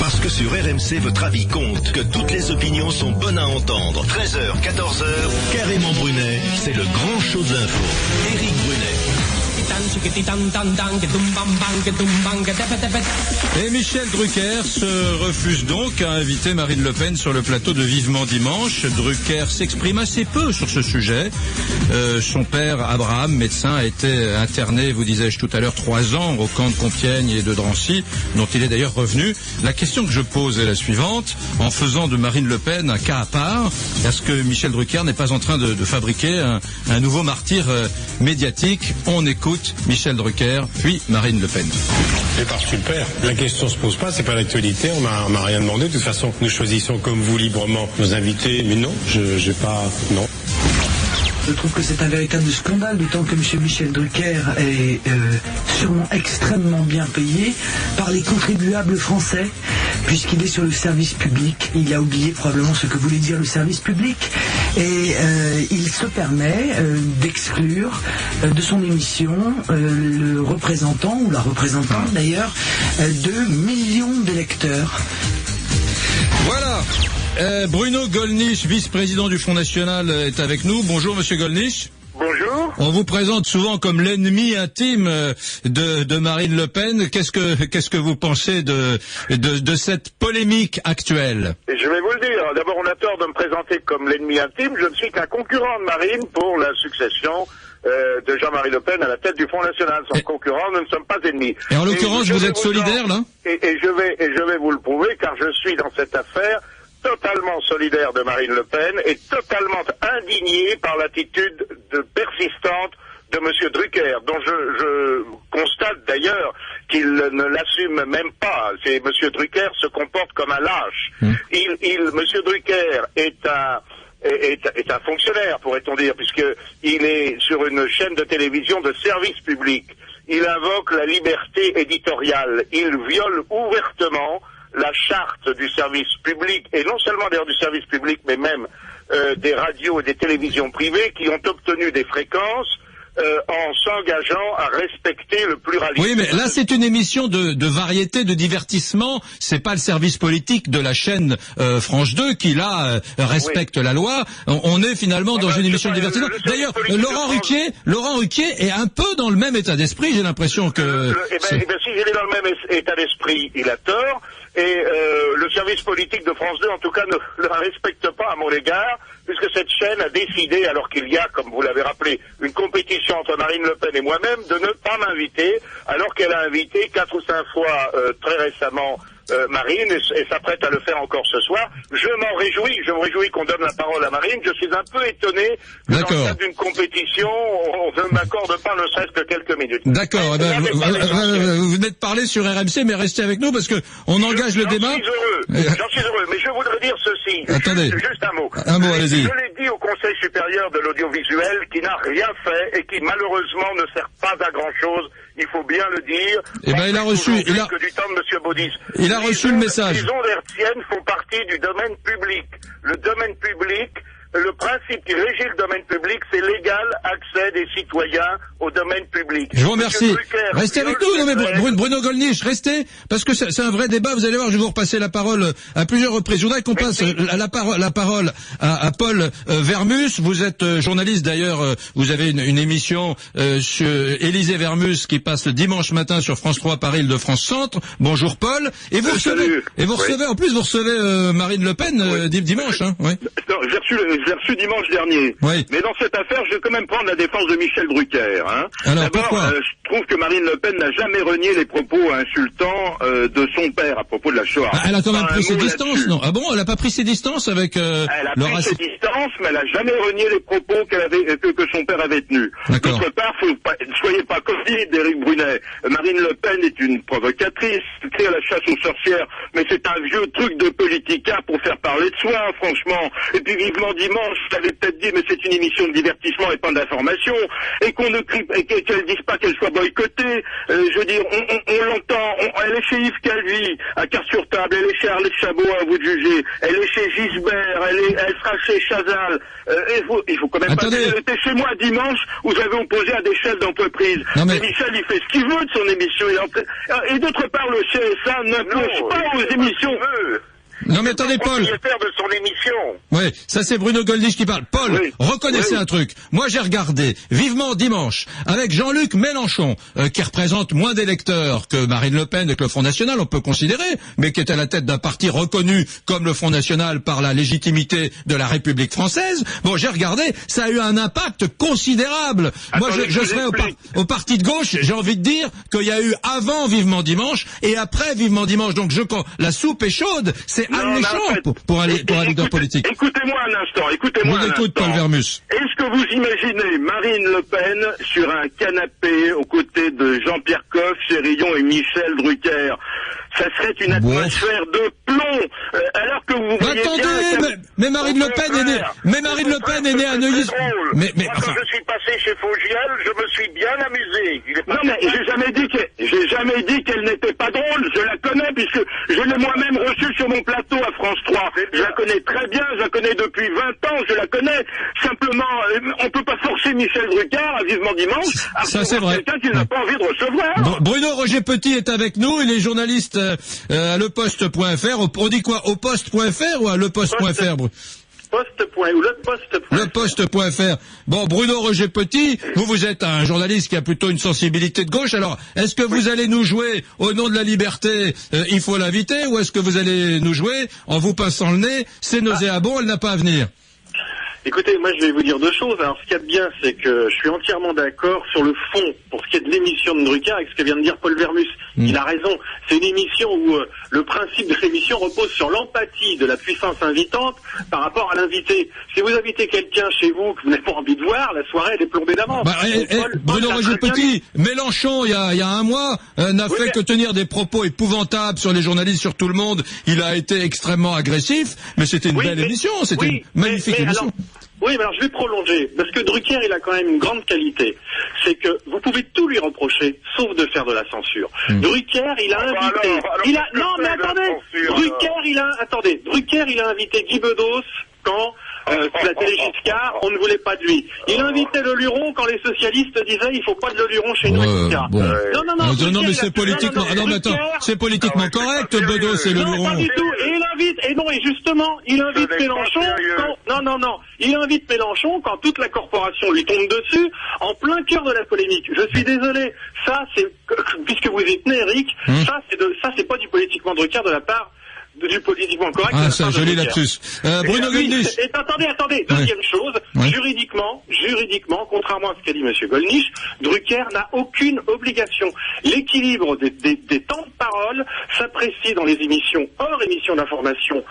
Parce que sur RMC, votre avis compte, que toutes les opinions sont bonnes à entendre. 13h, 14h, Carrément Brunet, c'est le grand show de l'info. Éric Brunet. Et Michel Drucker se refuse donc à inviter Marine Le Pen sur le plateau de Vivement Dimanche. Drucker s'exprime assez peu sur ce sujet. Son père, Abraham, médecin, a été interné, vous disais-je tout à l'heure, 3 ans au camp de Compiègne et de Drancy, dont il est d'ailleurs revenu. La question que je pose est la suivante. En faisant de Marine Le Pen un cas à part, est-ce que Michel Drucker n'est pas en train de fabriquer un nouveau martyr médiatique? On écoute Michel Drucker, puis Marine Le Pen. C'est parce que le père. La question se pose pas, c'est pas l'actualité, on m'a rien demandé. De toute façon, nous choisissons comme vous librement nos invités, mais non, j'ai pas, non. Je trouve que c'est un véritable scandale, d'autant que M. Michel Drucker est sûrement extrêmement bien payé par les contribuables français, puisqu'il est sur le service public. Il a oublié probablement ce que voulait dire le service public. Et il se permet d'exclure de son émission le représentant, ou la représentante d'ailleurs, de millions d'électeurs. Voilà. Bruno Gollnisch, vice-président du Front National, est avec nous. Bonjour, monsieur Gollnisch. Bonjour. On vous présente souvent comme l'ennemi intime de Marine Le Pen. Qu'est-ce que vous pensez de cette polémique actuelle? Je vais vous le dire. D'abord, on a tort de me présenter comme l'ennemi intime. Je ne suis qu'un concurrent de Marine pour la succession de Jean-Marie Le Pen à la tête du Front National. Sans concurrent, nous ne sommes pas ennemis. Et en l'occurrence, vous êtes solidaire, là? Et je vais vous le prouver, car je suis dans cette affaire totalement solidaire de Marine Le Pen et totalement indigné par l'attitude persistante de M. Drucker, dont je constate d'ailleurs qu'il ne l'assume même pas. M. Drucker se comporte comme un lâche. M. Drucker est un fonctionnaire, pourrait-on dire, puisqu'il est sur une chaîne de télévision de service public. Il invoque la liberté éditoriale. Il viole ouvertement la charte du service public, et non seulement d'ailleurs du service public, mais même des radios et des télévisions privées qui ont obtenu des fréquences en s'engageant à respecter le pluralisme. Oui, mais là c'est une émission de variété, de divertissement. C'est pas le service politique de la chaîne France 2 qui là respecte la loi. On est finalement dans une émission de divertissement. D'ailleurs, Laurent Ruquier est un peu dans le même état d'esprit. J'ai l'impression que. Si il est dans le même état d'esprit, il a tort. Et le service politique de France 2, en tout cas, ne le respecte pas à mon égard, puisque cette chaîne a décidé, alors qu'il y a, comme vous l'avez rappelé, une compétition entre Marine Le Pen et moi-même, de ne pas m'inviter, alors qu'elle a invité 4 ou 5 fois très récemment Marine et s'apprête à le faire encore ce soir. Je m'en réjouis, qu'on donne la parole à Marine. Je suis un peu étonné que dans le cadre d'une compétition, on ne m'accorde pas ne serait-ce que quelques minutes. D'accord, vous venez de parler sur RMC, mais restez avec nous parce que on engage le débat. J'en suis heureux, mais je voudrais dire ceci. Attendez. Juste un mot. Un mot, allez-y. Je l'ai dit au Conseil supérieur de l'audiovisuel qui n'a rien fait et qui malheureusement ne sert pas à grand-chose. Il faut bien le dire. Eh ben, il a reçu, que du temps de M. Baudis. Il a reçu le message. Les ondes hertziennes font partie du domaine public. Le domaine public, le principe qui régit le domaine public, c'est l'égal accès des citoyens au domaine public. Je vous remercie. Restez avec nous, non mais Bruno Gollnisch, restez, parce que c'est un vrai débat. Vous allez voir, je vais vous repasser la parole à plusieurs reprises. Je voudrais qu'on passe la parole à Paul Vermus. Vous êtes journaliste d'ailleurs, vous avez une émission sur Élysée Vermus qui passe le dimanche matin sur France 3 Paris-Île-de-France Centre. Bonjour Paul. Et vous recevez, en plus vous recevez Marine Le Pen dimanche, hein. Oui. Non, j'ai reçu dimanche dernier. Oui. Mais dans cette affaire, je vais quand même prendre la défense de Michel Drucker. Hein. Alors, d'abord, pourquoi je trouve que Marine Le Pen n'a jamais renié les propos insultants de son père à propos de la Shoah. Elle a quand même pris ses distances, non? Ah bon, elle a pas pris ses distances avec Elle a pris ses distances, mais elle a jamais renié les propos que son père avait tenus. D'autre part, soyez pas comme dit d'Éric Brunet. Marine Le Pen est une provocatrice, c'est à la chasse aux sorcières, mais c'est un vieux truc de politica pour faire parler de soi, franchement. Et puis vivement dimanche. Dimanche, je t'avais peut-être dit, mais c'est une émission de divertissement et pas d'information, et qu'on ne crie, et qu'elle dise pas qu'elle soit boycottée. Je veux dire, on l'entend, elle est chez Yves Calvi, à Quart-sur-Table, elle est chez Arlette Chabot, à vous de juger, elle est chez Gisbert, elle sera chez Chazal. Il faut quand même pas dire, elle était chez moi dimanche, où j'avais opposé à des chefs d'entreprise. Mais Michel, il fait ce qu'il veut de son émission. Et d'autre part, le CSA n'impose pas aux émissions. Non mais attendez, Paul. Propriétaire de son émission. Oui, ça c'est Bruno Gollnisch qui parle. Paul, reconnaissez un truc. Moi j'ai regardé Vivement Dimanche avec Jean-Luc Mélenchon, qui représente moins d'électeurs que Marine Le Pen et que le Front National, on peut considérer, mais qui est à la tête d'un parti reconnu comme le Front National par la légitimité de la République française. Bon, j'ai regardé, ça a eu un impact considérable. Moi je serais au parti de gauche, j'ai envie de dire qu'il y a eu avant Vivement Dimanche et après Vivement Dimanche. Donc la soupe est chaude, c'est alléchant pour un leader politique. Écoutez-moi un instant, écoutez-moi un instant. Paul Vermus. Est-ce que vous imaginez Marine Le Pen sur un canapé aux côtés de Jean-Pierre Coff, Chérillon et Michel Drucker? Ça serait une atmosphère de plomb, alors que vous voyez mais Marine Le Pen est née, à Neuilly. Moi, quand je suis passé chez Fogiel, je me suis bien amusé. Non, mais j'ai jamais dit qu'elle n'était pas drôle. Je la connais puisque je l'ai moi-même reçue sur mon plateau à France 3. Je la connais très bien, je la connais depuis 20 ans, je la connais. Simplement, on peut pas forcer Michel Drucker à Vivement Dimanche à recevoir quelqu'un qu'il n'a pas envie de recevoir. Bruno Roger Petit est avec nous, il est journaliste à leposte.fr. On dit quoi, au poste.fr ou à leposte.fr? Leposte.fr. Bon, Bruno Roger Petit, vous êtes un journaliste qui a plutôt une sensibilité de gauche. Alors, est-ce que vous allez nous jouer au nom de la liberté, il faut l'inviter, ou est-ce que vous allez nous jouer en vous pinçant le nez, c'est nauséabond, elle n'a pas à venir? Écoutez, moi je vais vous dire deux choses. Alors ce qu'il y a de bien, c'est que je suis entièrement d'accord sur le fond pour ce qui est de l'émission de Drucker avec ce que vient de dire Paul Vermus. Il a raison. C'est une émission où le principe de l'émission repose sur l'empathie de la puissance invitante par rapport à l'invité. Si vous invitez quelqu'un chez vous que vous n'avez pas envie de voir, la soirée elle est plombée d'avance. Bruno Roger Petit, Mélenchon il y a un mois n'a fait que tenir des propos épouvantables sur les journalistes, sur tout le monde. Il a été extrêmement agressif, mais c'était une belle émission, c'était une magnifique émission. Oui, mais alors je vais prolonger, parce que Drucker, il a quand même une grande qualité. C'est que vous pouvez tout lui reprocher, sauf de faire de la censure. Drucker, il a invité... Drucker, il a invité Guy Bedos quand... la télé Giscard, on ne voulait pas de lui. Il invitait le Luron quand les socialistes disaient il faut pas de le Luron chez nous, etc. Non, mais c'est politiquement, c'est politiquement correct, Bedos et le Luron. Non, pas du tout. Et il invite Mélenchon il invite Mélenchon quand toute la corporation lui tombe dessus, en plein cœur de la polémique. Je suis désolé. Ça, c'est, puisque vous y tenez, Eric, ça, c'est pas du politiquement Drucker de la part du politiquement correct. Ah, ça, joli lapsus. Bruno Gollnisch. Attendez, deuxième chose, juridiquement, contrairement à ce qu'a dit M. Gollnisch, Drucker n'a aucune obligation. L'équilibre des temps de parole s'apprécie dans les émissions hors émissions d'information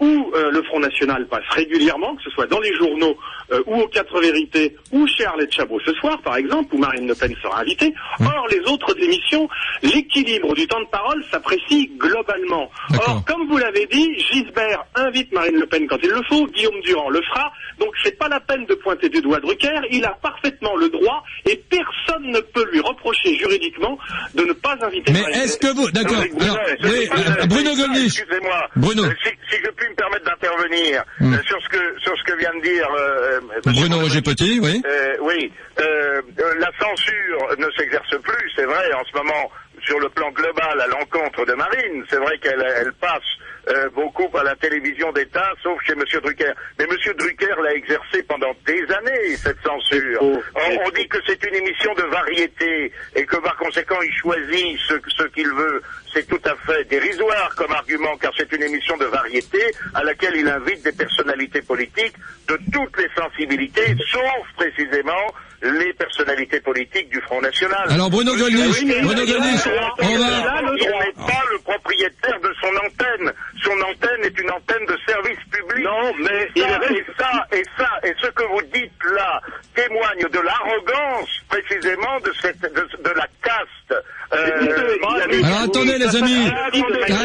où le Front National passe régulièrement, que ce soit dans les journaux ou aux 4 vérités, ou chez Arlette Chabot ce soir, par exemple, où Marine Le Pen sera invitée. Or, les autres émissions, l'équilibre du temps de parole s'apprécie globalement. Or, comme vous l'avez dit, Gisbert invite Marine Le Pen quand il le faut, Guillaume Durand le fera, donc c'est pas la peine de pointer du doigt Drucker, il a parfaitement le droit, et personne ne peut lui reprocher juridiquement de ne pas inviter Marine Le Pen. Mais est-ce que vous... D'accord, Bruno Gollnisch. Excusez-moi, Bruno. Si je puis me permettre d'intervenir sur ce que vient de dire Bruno Roger Petit, oui. La censure ne s'exerce plus, c'est vrai, en ce moment, sur le plan global, à l'encontre de Marine. C'est vrai qu'elle passe beaucoup à la télévision d'État, sauf chez M. Drucker. Mais M. Drucker l'a exercé pendant des années, cette censure. On dit que c'est une émission de variété, et que par conséquent, il choisit ce qu'il veut. C'est tout à fait dérisoire comme argument, car c'est une émission de variété à laquelle il invite des personnalités politiques de toutes les sensibilités, sauf précisément les personnalités politiques du Front National. Alors Bruno Gollnisch, il n'est pas le propriétaire de son antenne. Son antenne est une antenne de service public. Non, mais et ce que vous dites là témoigne de l'arrogance précisément de la caste. Alors attendez les amis,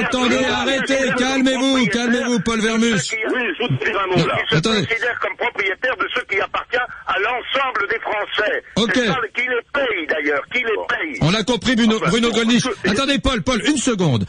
attendez, arrêtez, calmez-vous, Paul Vermus. Oui, je vous dis un mot là. Il se considère comme propriétaire de ce qui appartient à l'ensemble des Français. Ok. C'est ça qui les paye d'ailleurs, qui les paye. On a compris Bruno Gollnisch. Attendez Paul, une seconde.